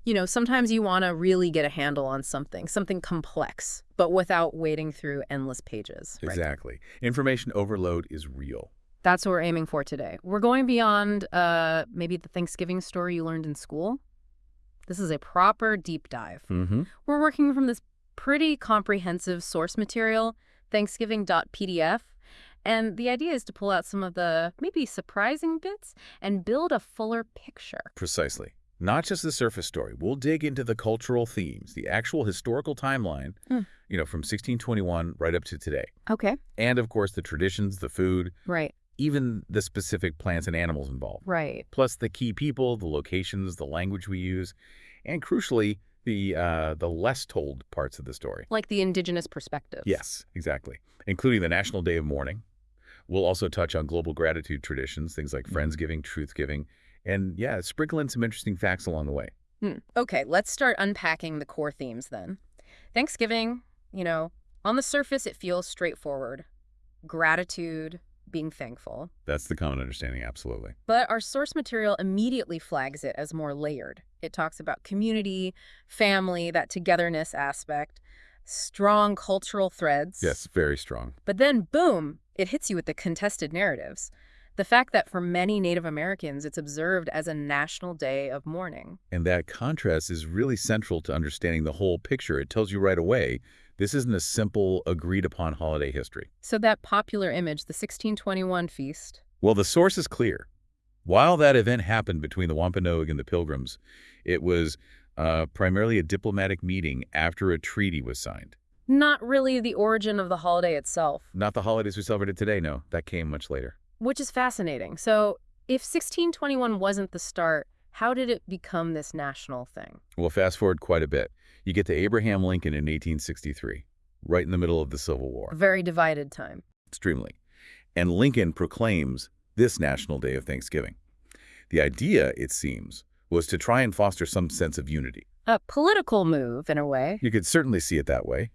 You know, sometimes you want to really get a handle on something complex, but without wading through endless pages. Right? Exactly. Information overload is real. That's what we're aiming for today. We're going beyond maybe the Thanksgiving story you learned in school. This is a proper deep dive. Mm-hmm. We're working from this pretty comprehensive source material, Thanksgiving.pdf, and the idea is to pull out some of the maybe surprising bits and build a fuller picture. Precisely. Not just the surface story. We'll dig into the cultural themes, the actual historical timeline, from 1621 right up to today. Okay. And, of course, the traditions, the food, Right. even the specific plants and animals involved. Right. Plus the key people, the locations, the language we use, and crucially, the less told parts of the story. Like the Indigenous perspectives. Yes, exactly. Including the National Day of Mourning. We'll also touch on global gratitude traditions, things like Friendsgiving, Truthgiving, and sprinkle in some interesting facts along the way. Okay, let's start unpacking the core themes then. Thanksgiving, on the surface it feels straightforward. Gratitude, being thankful. That's the common understanding, absolutely. But our source material immediately flags it as more layered. It talks about community, family, that togetherness aspect, strong cultural threads. Yes, very strong. But then, boom, it hits you with the contested narratives. The fact that for many Native Americans, it's observed as a national day of mourning. And that contrast is really central to understanding the whole picture. It tells you right away, this isn't a simple, agreed-upon holiday history. So that popular image, the 1621 feast. Well, the source is clear. While that event happened between the Wampanoag and the Pilgrims, it was primarily a diplomatic meeting after a treaty was signed. Not really the origin of the holiday itself. Not the holidays we celebrated today, no. That came much later. Which is fascinating. So if 1621 wasn't the start, how did it become this national thing? Well, fast forward quite a bit. You get to Abraham Lincoln in 1863, right in the middle of the Civil War. A very divided time. Extremely. And Lincoln proclaims this National Day of Thanksgiving. The idea, it seems, was to try and foster some sense of unity. A political move, in a way. You could certainly see it that way.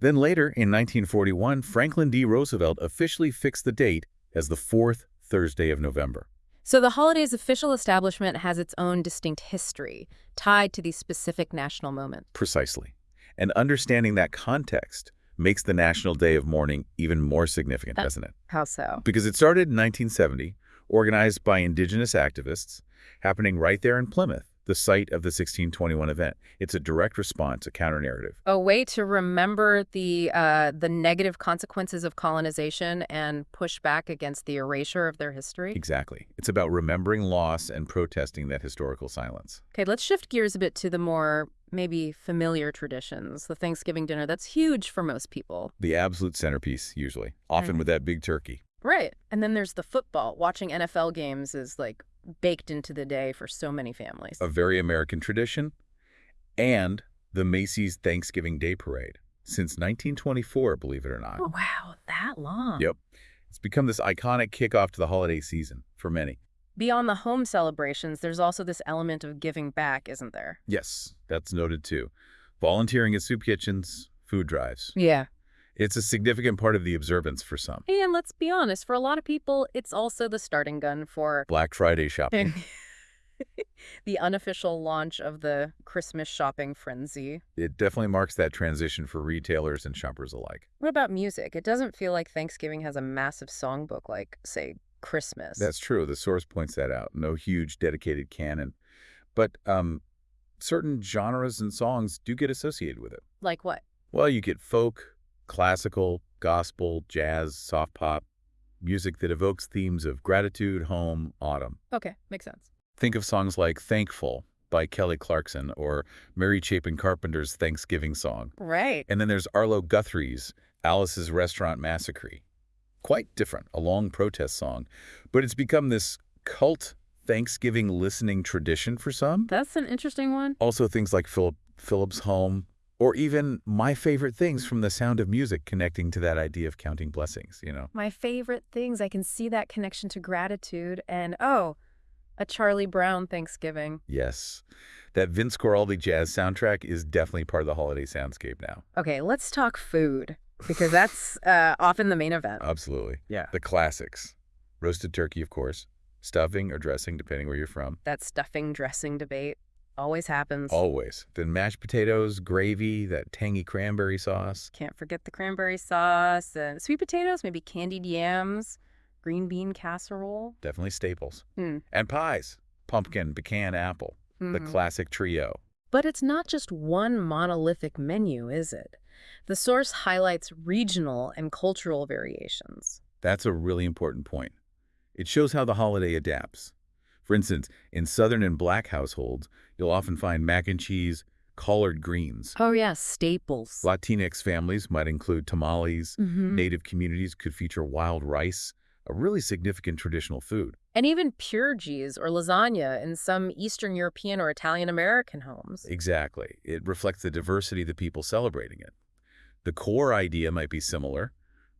Then later, in 1941, Franklin D. Roosevelt officially fixed the date as the fourth Thursday of November. So the holiday's official establishment has its own distinct history, tied to these specific national moments. Precisely. And understanding that context makes the National Day of Mourning even more significant, doesn't it? How so? Because it started in 1970, organized by Indigenous activists, happening right there in Plymouth, the site of the 1621 event. It's a direct response, a counter-narrative. A way to remember the negative consequences of colonization and push back against the erasure of their history? Exactly. It's about remembering loss and protesting that historical silence. Okay, let's shift gears a bit to the more maybe familiar traditions. The Thanksgiving dinner, that's huge for most people. The absolute centerpiece, usually, often with that big turkey. Right. And then there's the football. Watching NFL games is like baked into the day for so many families. A very American tradition. And the Macy's Thanksgiving Day Parade. Since 1924, believe it or not. Oh, wow, that long. Yep. It's become this iconic kickoff to the holiday season for many. Beyond the home celebrations, there's also this element of giving back, isn't there? Yes, that's noted too. Volunteering at soup kitchens, food drives. Yeah. It's a significant part of the observance for some. And let's be honest, for a lot of people, it's also the starting gun for Black Friday shopping. the unofficial launch of the Christmas shopping frenzy. It definitely marks that transition for retailers and shoppers alike. What about music? It doesn't feel like Thanksgiving has a massive songbook like, say, Christmas. That's true. The source points that out. No huge dedicated canon. But certain genres and songs do get associated with it. Like what? Well, you get folk, classical, gospel, jazz, soft pop, music that evokes themes of gratitude, home, autumn. Okay, makes sense. Think of songs like Thankful by Kelly Clarkson or Mary Chapin Carpenter's Thanksgiving song. Right. And then there's Arlo Guthrie's Alice's Restaurant Massacre. Quite different, a long protest song. But it's become this cult Thanksgiving listening tradition for some. That's an interesting one. Also things like Philip's Home, or even my favorite things from The Sound of Music connecting to that idea of counting blessings, My favorite things, I can see that connection to gratitude and, a Charlie Brown Thanksgiving. Yes. That Vince Guaraldi jazz soundtrack is definitely part of the holiday soundscape now. Okay, let's talk food, because that's often the main event. Absolutely. Yeah. The classics. Roasted turkey, of course. Stuffing or dressing, depending where you're from. That stuffing dressing debate. Always happens. Always. Then mashed potatoes, gravy, that tangy cranberry sauce. Can't forget the cranberry sauce, sweet potatoes, maybe candied yams, green bean casserole. Definitely staples. Hmm. And pies. Pumpkin, pecan, apple. The Mhm. classic trio. But it's not just one monolithic menu, is it? The source highlights regional and cultural variations. That's a really important point. It shows how the holiday adapts. For instance, in Southern and Black households, you'll often find mac and cheese, collard greens. Oh, yeah, staples. Latinx families might include tamales. Hmm. Native communities could feature wild rice, a really significant traditional food. And even pierogies or lasagna in some Eastern European or Italian American homes. Exactly. It reflects the diversity of the people celebrating it. The core idea might be similar,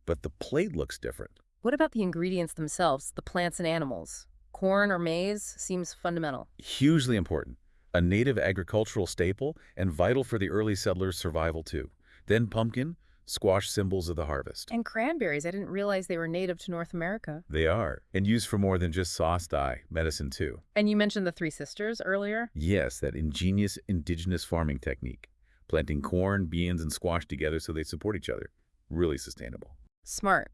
but the plate looks different. What about the ingredients themselves, the plants and animals? Corn or maize seems fundamental. Hugely important. A native agricultural staple and vital for the early settlers' survival too. Then pumpkin, squash symbols of the harvest. And cranberries, I didn't realize they were native to North America. They are, and used for more than just sauce dye, medicine too. And you mentioned the Three Sisters earlier? Yes, that ingenious indigenous farming technique. Planting corn, beans, and squash together so they support each other. Really sustainable. Smart.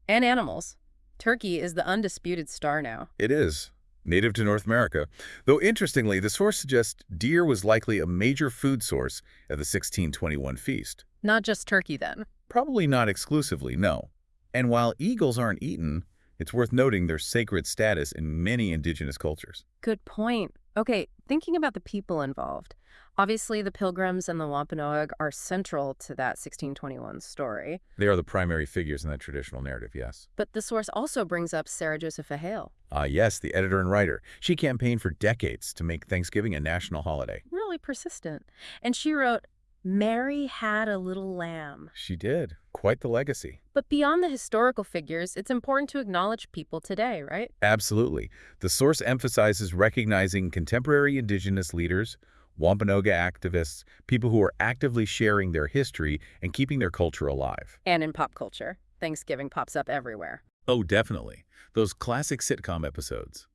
And animals. Turkey is the undisputed star now. It is. Native to North America. Though interestingly, the source suggests deer was likely a major food source at the 1621 feast. Not just turkey, then. Probably not exclusively, no. And while eagles aren't eaten, it's worth noting their sacred status in many indigenous cultures. Good point. Okay, thinking about the people involved. Obviously, the Pilgrims and the Wampanoag are central to that 1621 story. They are the primary figures in that traditional narrative, yes. But the source also brings up Sarah Josepha Hale. Yes, the editor and writer. She campaigned for decades to make Thanksgiving a national holiday. Really persistent. And she wrote, Mary had a little lamb. She did. Quite the legacy. But beyond the historical figures, it's important to acknowledge people today, right? Absolutely. The source emphasizes recognizing contemporary indigenous leaders, Wampanoag activists, people who are actively sharing their history and keeping their culture alive. And in pop culture, Thanksgiving pops up everywhere. Oh, definitely. Those classic sitcom episodes.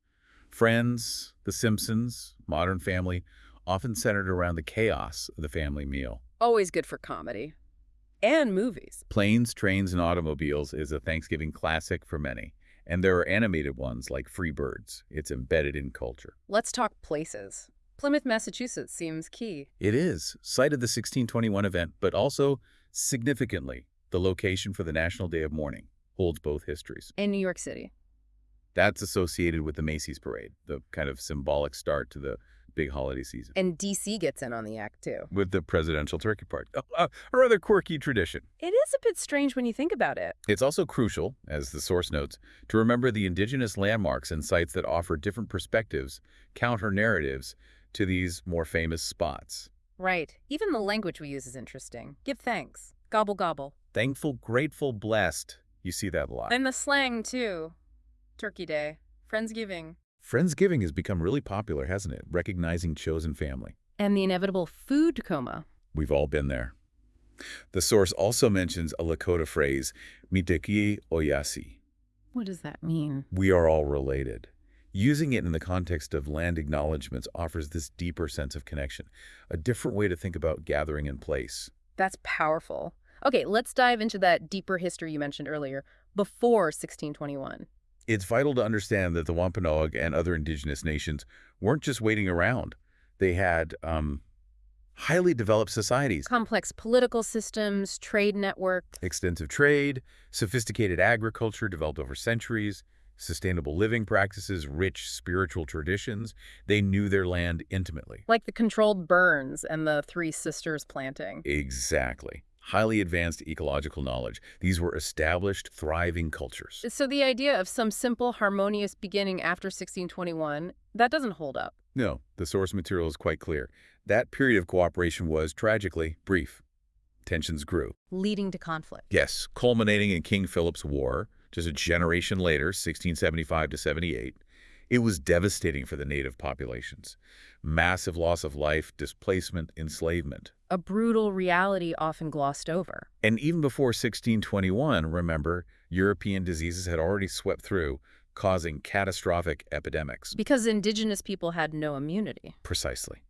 Friends, The Simpsons, Modern Family, often centered around the chaos of the family meal. Always good for comedy. And movies. Planes, Trains, and Automobiles is a Thanksgiving classic for many. And there are animated ones like Free Birds. It's embedded in culture. Let's talk places. Plymouth, Massachusetts seems key. It is, site of the 1621 event, but also, significantly, the location for the National Day of Mourning holds both histories. In New York City. That's associated with the Macy's Parade, the kind of symbolic start to the big holiday season. And D.C. gets in on the act, too. With the presidential turkey party. A rather quirky tradition. It is a bit strange when you think about it. It's also crucial, as the source notes, to remember the indigenous landmarks and sites that offer different perspectives, counter-narratives, to these more famous spots. Right. Even the language we use is interesting. Give thanks. Gobble, gobble. Thankful, grateful, blessed. You see that a lot. And the slang, too. Turkey Day. Friendsgiving. Friendsgiving has become really popular, hasn't it? Recognizing chosen family. And the inevitable food coma. We've all been there. The source also mentions a Lakota phrase, miteki oyasi. What does that mean? We are all related. Using it in the context of land acknowledgments offers this deeper sense of connection, a different way to think about gathering in place. That's powerful. Okay, let's dive into that deeper history you mentioned earlier, before 1621. It's vital to understand that the Wampanoag and other indigenous nations weren't just waiting around. They had highly developed societies. Complex political systems, trade network. Extensive trade, sophisticated agriculture developed over centuries, sustainable living practices, rich spiritual traditions. They knew their land intimately. Like the controlled burns and the Three Sisters planting. Exactly. Highly advanced ecological knowledge. These were established, thriving cultures. So the idea of some simple, harmonious beginning after 1621, that doesn't hold up. No, the source material is quite clear. That period of cooperation was, tragically, brief. Tensions grew. Leading to conflict. Yes, culminating in King Philip's War, just a generation later, 1675 to 78. It was devastating for the native populations. Massive loss of life, displacement, enslavement. A brutal reality often glossed over. And even before 1621, remember, European diseases had already swept through, causing catastrophic epidemics. Because indigenous people had no immunity. Precisely.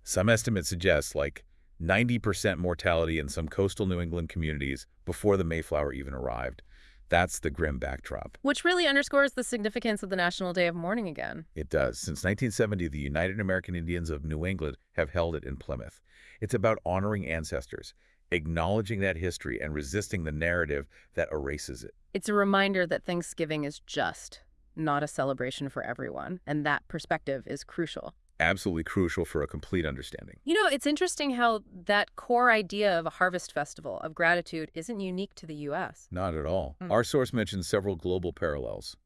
Some estimates suggest like 90% mortality in some coastal New England communities before the Mayflower even arrived. That's the grim backdrop. Which really underscores the significance of the National Day of Mourning again. It does. Since 1970, the United American Indians of New England have held it in Plymouth. It's about honoring ancestors, acknowledging that history, and resisting the narrative that erases it. It's a reminder that Thanksgiving is just, not a celebration for everyone, and that perspective is crucial. Absolutely crucial for a complete understanding. You know, it's interesting how that core idea of a harvest festival, of gratitude, isn't unique to the U.S. Not at all. Our source mentions several global parallels,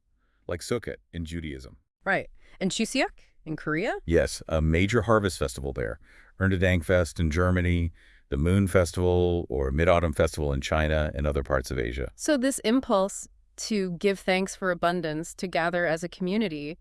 like Sukkot in Judaism. Right. And Chuseok in Korea? Yes, a major harvest festival there. Erntedankfest in Germany, the Moon Festival or Mid-Autumn Festival in China and other parts of Asia. So this impulse to give thanks for abundance, to gather as a community,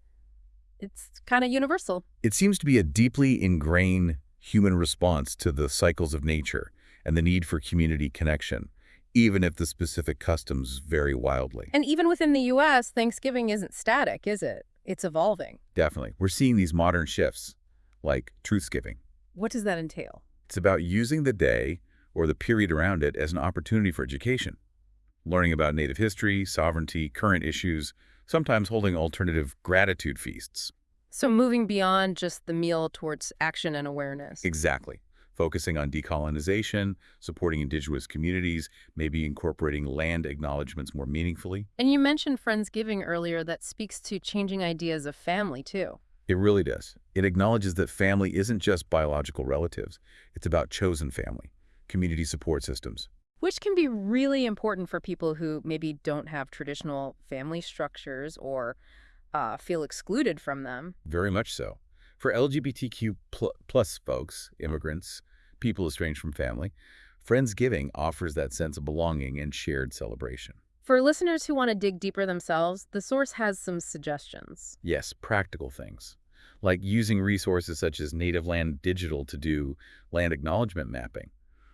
it's kind of universal. It seems to be a deeply ingrained human response to the cycles of nature and the need for community connection, even if the specific customs vary wildly. And even within the U.S., Thanksgiving isn't static, is it? It's evolving. Definitely. We're seeing these modern shifts, like truthsgiving. What does that entail? It's about using the day or the period around it as an opportunity for education, learning about Native history, sovereignty, current issues, sometimes holding alternative gratitude feasts. So moving beyond just the meal towards action and awareness. Exactly. Focusing on decolonization, supporting indigenous communities, maybe incorporating land acknowledgments more meaningfully. And you mentioned Friendsgiving earlier that speaks to changing ideas of family, too. It really does. It acknowledges that family isn't just biological relatives. It's about chosen family, community support systems. Which can be really important for people who maybe don't have traditional family structures or feel excluded from them. Very much so. For LGBTQ plus folks, immigrants, people estranged from family, Friendsgiving offers that sense of belonging and shared celebration. For listeners who want to dig deeper themselves, the source has some suggestions. Yes, practical things, like using resources such as Native Land Digital to do land acknowledgement mapping,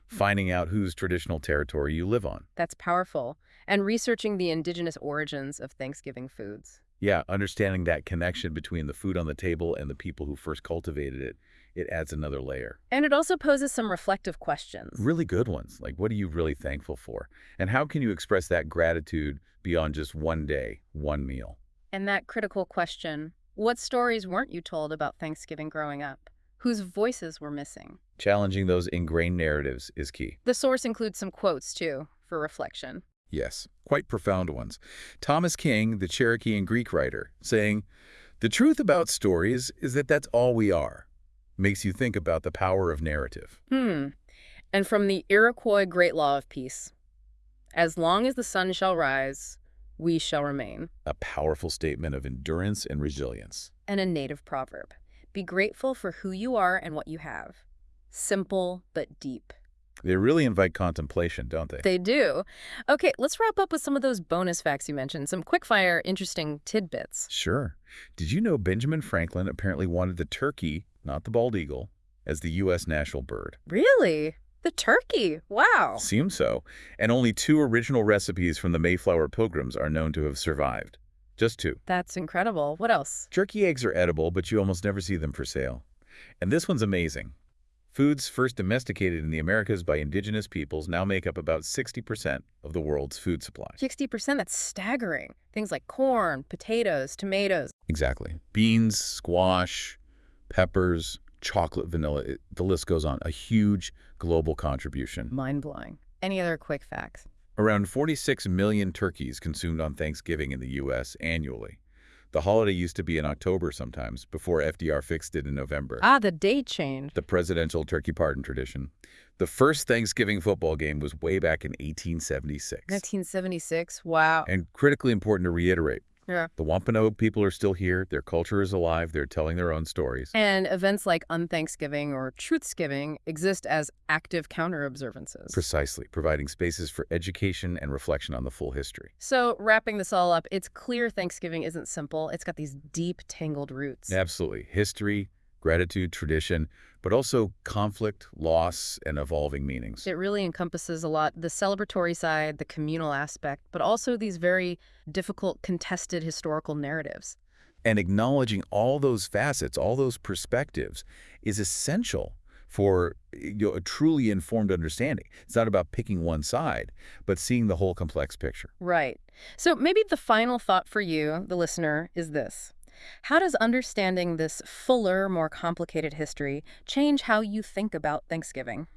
finding out whose traditional territory you live on. That's powerful. And researching the indigenous origins of Thanksgiving foods. Yeah, understanding that connection between the food on the table and the people who first cultivated it, it adds another layer. And it also poses some reflective questions. Really good ones, like what are you really thankful for? And how can you express that gratitude beyond just one day, one meal? And that critical question, what stories weren't you told about Thanksgiving growing up? Whose voices were missing? Challenging those ingrained narratives is key. The source includes some quotes, too, for reflection. Yes, quite profound ones. Thomas King, the Cherokee and Greek writer, saying, "The truth about stories is that that's all we are." Makes you think about the power of narrative. And from the Iroquois Great Law of Peace, as long as the sun shall rise, we shall remain. A powerful statement of endurance and resilience. And a native proverb, be grateful for who you are and what you have. Simple, but deep. They really invite contemplation, don't they? They do. Okay, let's wrap up with some of those bonus facts you mentioned, some quick-fire, interesting tidbits. Sure. Did you know Benjamin Franklin apparently wanted the turkey, not the bald eagle, as the U.S. national bird? Really? The turkey? Wow. Seems so. And only 2 original recipes from the Mayflower Pilgrims are known to have survived. Just 2. That's incredible. What else? Jerky eggs are edible, but you almost never see them for sale. And this one's amazing. Foods first domesticated in the Americas by indigenous peoples now make up about 60% of the world's food supply. 60%? That's staggering. Things like corn, potatoes, tomatoes. Exactly. Beans, squash, peppers, chocolate, vanilla, the list goes on. A huge global contribution. Mind-blowing. Any other quick facts? Around 46 million turkeys consumed on Thanksgiving in the U.S. annually. The holiday used to be in October sometimes, before FDR fixed it in November. Ah, the date change. The presidential turkey pardon tradition. The first Thanksgiving football game was way back in 1876. 1976? Wow. And critically important to reiterate, Yeah. the Wampanoag people are still here. Their culture is alive. They're telling their own stories. And events like Unthanksgiving or Truthsgiving exist as active counter-observances. Precisely, providing spaces for education and reflection on the full history. So, wrapping this all up, it's clear Thanksgiving isn't simple. It's got these deep, tangled roots. Absolutely. History, gratitude, tradition, but also conflict, loss, and evolving meanings. It really encompasses a lot, the celebratory side, the communal aspect, but also these very difficult, contested historical narratives. And acknowledging all those facets, all those perspectives, is essential for a truly informed understanding. It's not about picking one side, but seeing the whole complex picture. Right. So maybe the final thought for you, the listener, is this. How does understanding this fuller, more complicated history change how you think about Thanksgiving?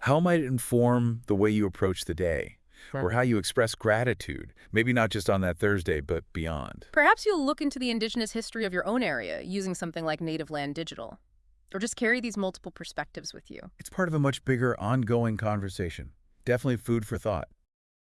How might it inform the way you approach the day? Sure. Or how you express gratitude, maybe not just on that Thursday, but beyond? Perhaps you'll look into the indigenous history of your own area using something like Native Land Digital, or just carry these multiple perspectives with you. It's part of a much bigger, ongoing conversation. Definitely food for thought.